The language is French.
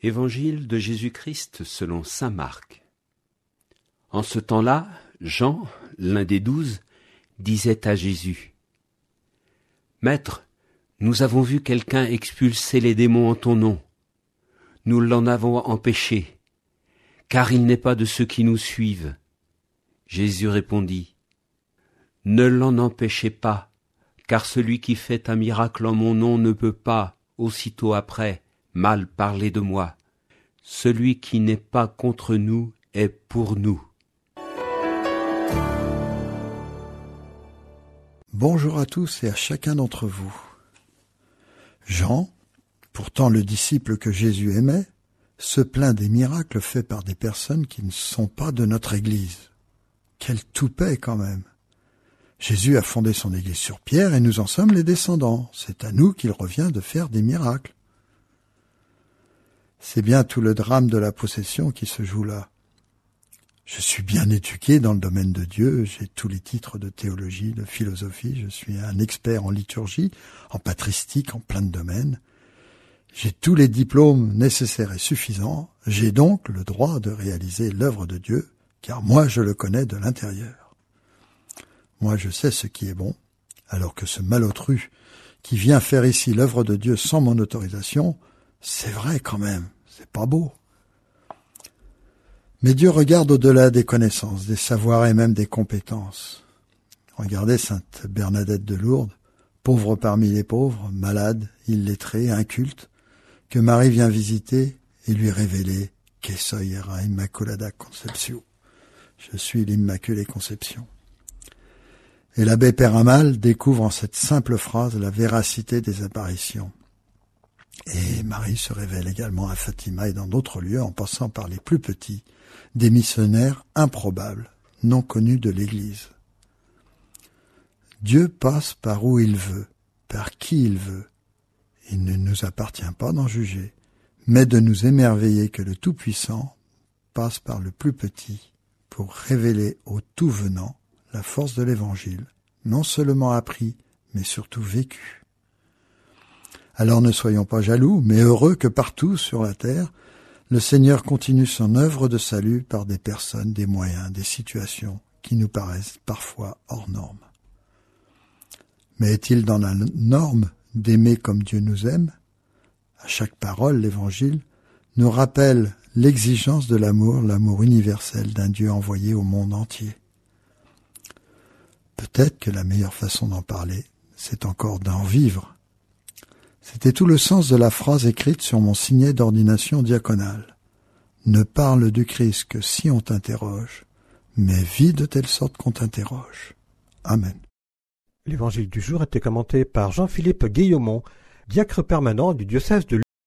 Évangile de Jésus-Christ selon saint Marc. En ce temps-là, Jean, l'un des 12, disait à Jésus : « Maître, nous avons vu quelqu'un expulser les démons en ton nom. Nous l'en avons empêché, car il n'est pas de ceux qui nous suivent. » Jésus répondit : « Ne l'en empêchez pas, car celui qui fait un miracle en mon nom ne peut pas, aussitôt après, mal parler de moi. Celui qui n'est pas contre nous est pour nous. » Bonjour à tous et à chacun d'entre vous. Jean, pourtant le disciple que Jésus aimait, se plaint des miracles faits par des personnes qui ne sont pas de notre Église. Quel toupet quand même! Jésus a fondé son Église sur Pierre et nous en sommes les descendants. C'est à nous qu'il revient de faire des miracles. C'est bien tout le drame de la possession qui se joue là. Je suis bien éduqué dans le domaine de Dieu, j'ai tous les titres de théologie, de philosophie, je suis un expert en liturgie, en patristique, en plein de domaines. J'ai tous les diplômes nécessaires et suffisants, j'ai donc le droit de réaliser l'œuvre de Dieu, car moi je le connais de l'intérieur. Moi je sais ce qui est bon, alors que ce malotru qui vient faire ici l'œuvre de Dieu sans mon autorisation, c'est vrai quand même, c'est pas beau. Mais Dieu regarde au-delà des connaissances, des savoirs et même des compétences. Regardez sainte Bernadette de Lourdes, pauvre parmi les pauvres, malade, illettrée, inculte, que Marie vient visiter et lui révéler « Que soy era Immaculada Conceptio ». Je suis l'Immaculée Conception. Et l'abbé Peramal découvre en cette simple phrase la véracité des apparitions. Et Marie se révèle également à Fatima et dans d'autres lieux en passant par les plus petits, des missionnaires improbables, non connus de l'Église. Dieu passe par où il veut, par qui il veut. Il ne nous appartient pas d'en juger, mais de nous émerveiller que le Tout-Puissant passe par le plus petit pour révéler au Tout-Venant la force de l'Évangile, non seulement appris, mais surtout vécu. Alors ne soyons pas jaloux, mais heureux que partout sur la terre, le Seigneur continue son œuvre de salut par des personnes, des moyens, des situations qui nous paraissent parfois hors normes. Mais est-il dans la norme d'aimer comme Dieu nous aime ? À chaque parole, l'Évangile nous rappelle l'exigence de l'amour universel d'un Dieu envoyé au monde entier. Peut-être que la meilleure façon d'en parler, c'est encore d'en vivre. C'était tout le sens de la phrase écrite sur mon signet d'ordination diaconale. Ne parle du Christ que si on t'interroge, mais vis de telle sorte qu'on t'interroge. Amen. L'évangile du jour était commenté par Jean-Philippe Guillaumont, diacre permanent du diocèse de